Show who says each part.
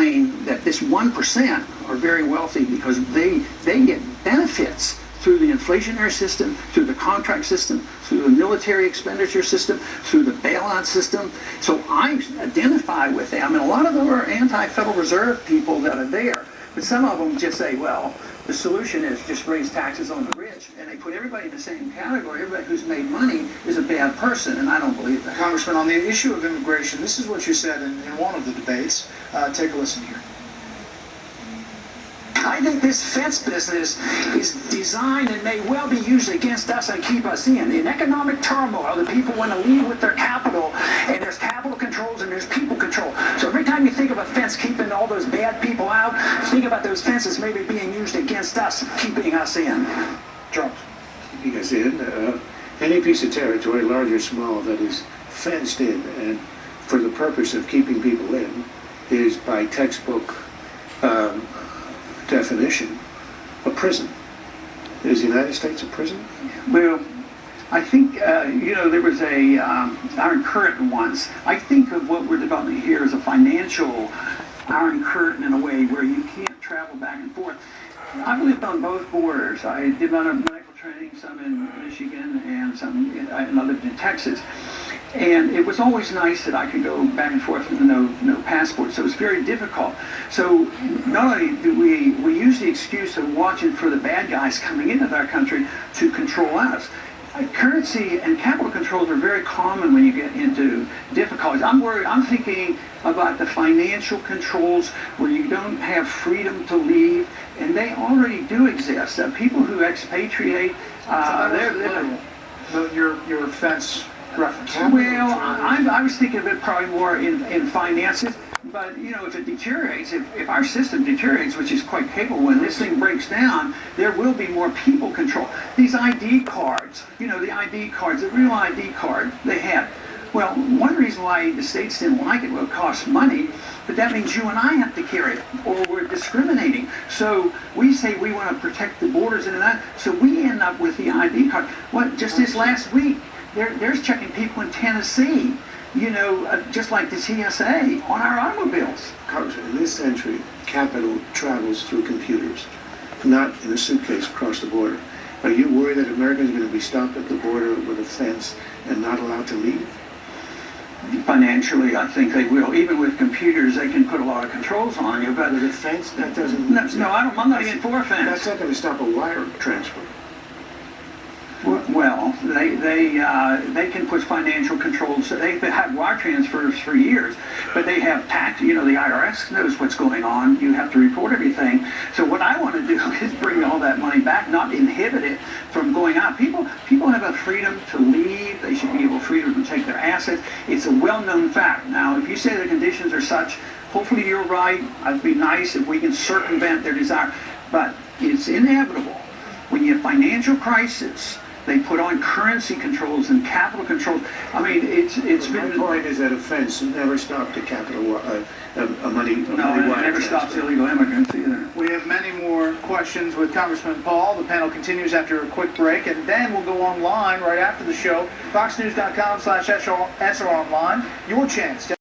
Speaker 1: claim that this 1% are very wealthy because they get benefits through the inflationary system, through the contract system, through the military expenditure system, through the bailout system. So I identify with them, and a lot of them are anti-Federal Reserve people that are there. But some of them just say, well, the solution is just raise taxes on the rich. And they put everybody in the same category. Everybody who's made money is a bad person, and I don't believe that.
Speaker 2: Congressman, on the issue of immigration, this is what you said in one of the debates. Take a listen here.
Speaker 3: I think this fence business is designed and may well be used against us and keep us in. In economic turmoil, the people want to leave with their capital, and there's capital controls and there's people control. So every time you think of a fence keeping all those bad people out, think about those fences maybe being used against us, keeping us in.
Speaker 2: Charles.
Speaker 4: Keeping us in. Any piece of territory, large or small, that is fenced in and for the purpose of keeping people in is by textbook definition a prison. Is the United States a prison?
Speaker 1: Well, I think, there was a Iron Curtain once. I think of what we're developing here as a financial Iron Curtain in a way where you can't travel back and forth. I've lived on both borders. I did my medical training, some in Michigan and some, I lived in Texas. And it was always nice that I could go back and forth with no passport, so it's very difficult. So not only do we use the excuse of watching for the bad guys coming into our country to control us. Currency and capital controls are very common when you get into difficulties. I'm thinking about the financial controls where you don't have freedom to leave, and they already do exist. People who expatriate,
Speaker 2: your fence reference.
Speaker 1: Well, I was thinking of it probably more in finances. But, if it deteriorates, if our system deteriorates, which is quite capable, when this thing breaks down, there will be more people control. These ID cards, the ID cards, the real ID card they had. Well, one reason why the states didn't like it, well, it costs money, but that means you and I have to carry it, or we're discriminating. So we say we want to protect the borders and that, so we end up with the ID card. Just this last week, there's checking people in Tennessee, just like the TSA on our automobiles.
Speaker 4: Congressman, in this century, capital travels through computers, not in a suitcase across the border. Are you worried that Americans are going to be stopped at the border with a fence and not allowed to leave?
Speaker 1: Financially, I think they will. Even with computers, they can put a lot of controls on you. But
Speaker 4: the fence, that doesn't...
Speaker 1: No, I'm not even for a fence.
Speaker 4: That's not going to stop a wire transfer.
Speaker 1: Well, they can put financial controls. They've had wire transfers for years, but they have tax. The IRS knows what's going on. You have to report everything. So what I want to do is bring all that money back, not inhibit it from going out. People have a freedom to leave. They should be able freedom to take their assets. It's a well-known fact. Now, if you say the conditions are such, hopefully you're right. It'd be nice if we can circumvent their desire, but it's inevitable when you have financial crisis. They put on currency controls and capital controls. I mean, it's been...
Speaker 4: My point is that a fence never stopped a capital, a money wire.
Speaker 1: No, it never stops illegal immigrants either.
Speaker 2: We have many more questions with Congressman Paul. The panel continues after a quick break, and then we'll go online right after the show. FoxNews.com/EsserOnline. Your chance to